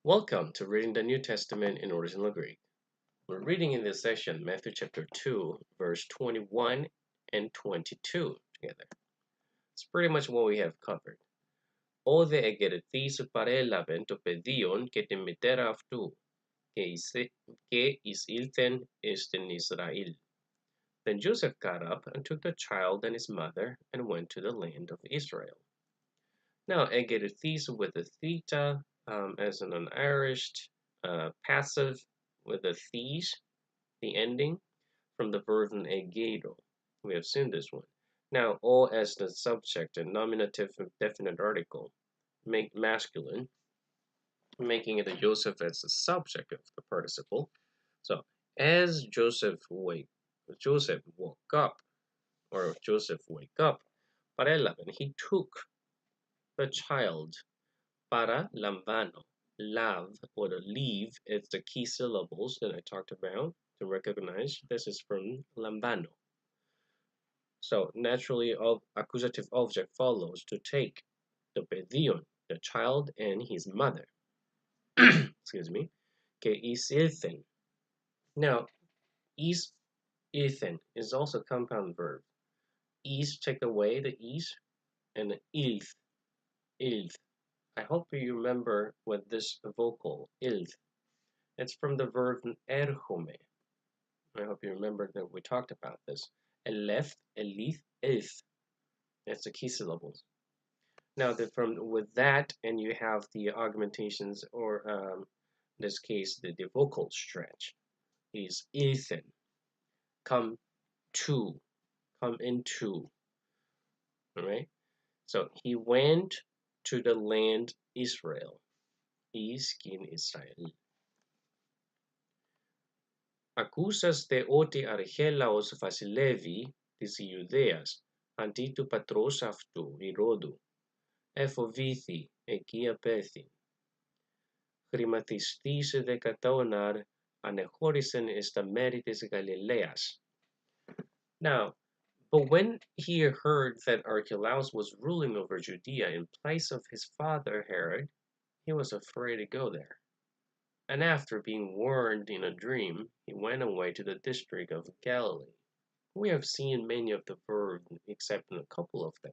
Welcome to Reading the New Testament in Original Greek. We're reading in this section Matthew chapter 2, verse 21 and 22 together. It's pretty much what we have covered. Ο δε εγκερθής παρέλαβεν το παιδίον και τη μητέρα αυτού και εισήλθεν εις την Ισραήλ. Then Joseph got up and took the child and his mother and went to the land of Israel. Now, egerethis with a theta as an unarished passive with a thes, the ending, from the verb egedo. We have seen this one. Now, o as the subject and nominative and definite article make masculine, making it a Joseph as the subject of the participle. So, as Joseph woke up, παρέλαβεν, he took the child, para lambano. Lav, or the leave, is the key syllables that I talked about to recognize. This is from lambano. So naturally, accusative object follows to take the pedion, the child and his mother. Excuse me. Que isilthen. Now, isilthen is also compound verb. Is, take away the is, and ilth. I hope you remember what this vocal, ilth. It's from the verb erhome. I hope you remember that we talked about this. Eleth, elith, ilth. That's the key syllables. Now, with that, and you have the augmentations, or in this case, the vocal stretch is ilthen. Come into. All right. So he went to the land Israel. Iskin Israel. Ακούσας δε ότι Αρχέλαος βασιλεύει της Ιουδαίας αντί του πατρός αυτού, Ηρώδου, εφοβήθη, εκεί απέθη. Χρηματιστής δε κατώναρ ανεχώρησεν εις τα μέρη της Γαλιλαίας. Now, but when he heard that Archelaus was ruling over Judea in place of his father Herod, he was afraid to go there. And after being warned in a dream, he went away to the district of Galilee. We have seen many of the verbs except in a couple of them.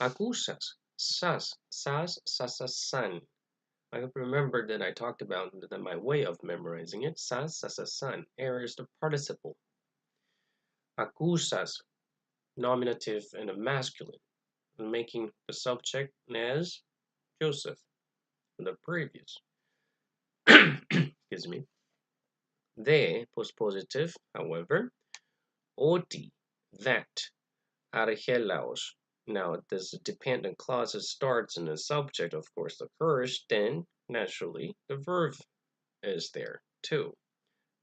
Akusas, sas, san. I hope you remember that I talked about that my way of memorizing it. Sas, san. Air is the participle. Akusas, nominative and a masculine, making the subject as Joseph, the previous. Excuse me. They, postpositive, however, oti, that, archelaos. Now, this dependent clause starts in the subject, of course, occurs, then, naturally, the verb is there, too.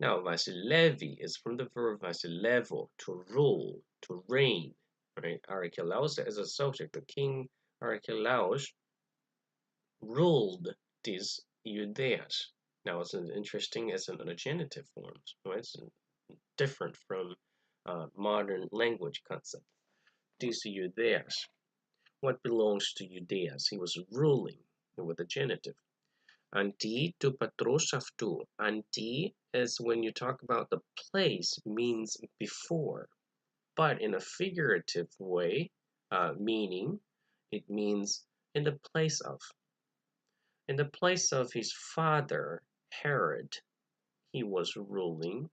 Now, vasilevi is from the verb vasilevo, to rule, to reign, right? Archelaus as a subject, the king Archelaus ruled these Judeas. Now, it's interesting as in the genitive forms, right? It's different from modern language concept. These Judeas. What belongs to Judeas? He was ruling with the genitive. Anti to patros avtu. Anti is when you talk about the place, means before. But in a figurative way, meaning, it means in the place of. In the place of his father, Herod, he was ruling.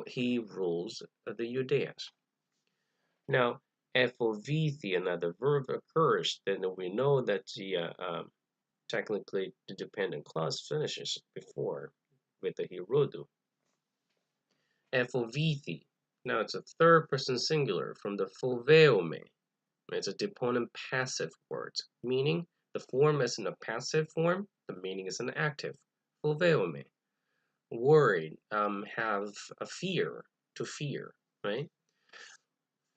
He rules the Judeas. Now, efovithi, another verb occurs, then we know that the technically the dependent clause finishes before with the Herodu. Efovithi. Now it's a third person singular from the foveome. It's a deponent passive word, meaning the form is in a passive form, the meaning is an active. Foveome. Worried, have a fear, to fear, right?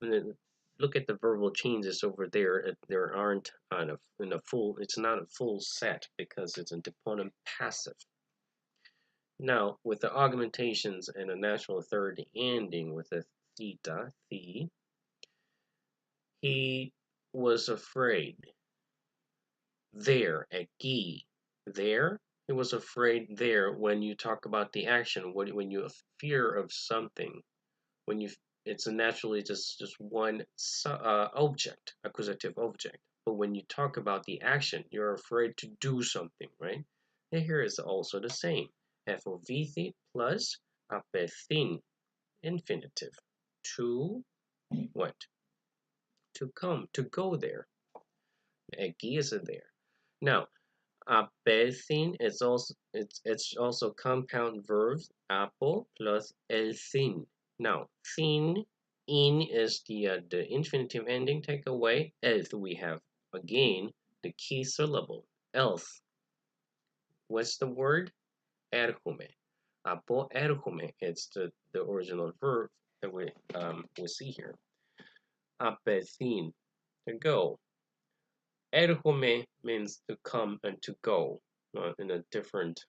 And then look at the verbal changes over there. There aren't it's not a full set because it's a deponent passive. Now, with the augmentations and a natural third ending with a theta, he was afraid. there, εκεί. There, he was afraid there when you talk about the action, when you have fear of something, when you, it's naturally just one object, accusative object. But when you talk about the action, you're afraid to do something, right? And here is also the same. Fovήθη plus apethin, infinitive. To what? To come, to go there. Εκεί is there. Now, apethin is also it's also compound verbs apo plus elthin. Now, thin, in is the infinitive ending. Take away elth. We have again the key syllable elth. What's the word? Erhume. Apo erhume. It's the original verb that we see here. Apethin, to go. Erhume means to come and to go in a different,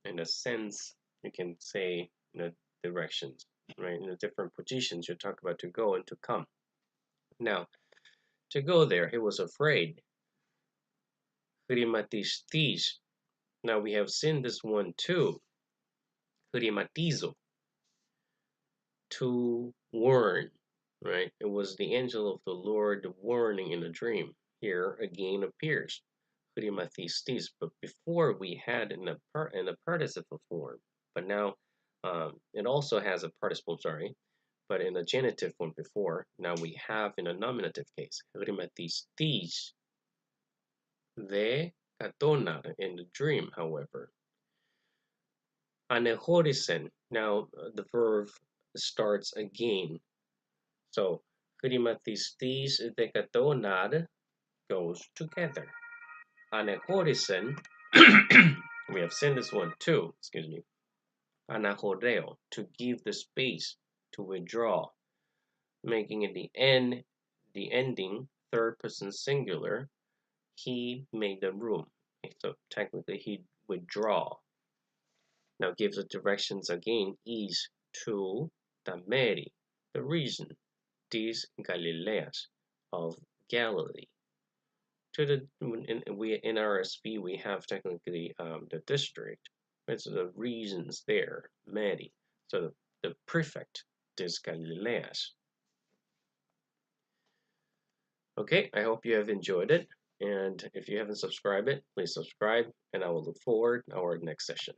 in a sense, you can say in a directions, right? In a different positions, you talk about to go and to come. Now, to go there, he was afraid. Χρηματιστής. Now we have seen this one too. Χρηματίζω. To warn, right? It was the angel of the Lord warning in a dream. Here again appears. Χρηματιστής, but before we had in a participle form, but now it also has a participle, sorry, but in the genitive one before, now we have in a nominative case. Χρηματιστής δε κατώναρ, in the dream, however. Ανεχώρησεν, now the verb starts again. So χρηματιστής δε κατώναρ goes together. Ανεχώρησεν, we have seen this one too, excuse me. Αναχωρέω, to give the space, to withdraw, making it the ending, third person singular. He made the room. So technically he withdraw. Now gives the directions again, is to the Mary, the reason, these Galileas of Galilee. To the in RSV we have technically the district. It's the reasons there, Mary. So the prefect, des Galileas. Okay, I hope you have enjoyed it. And if you haven't subscribed it, please subscribe. And I will look forward to our next session.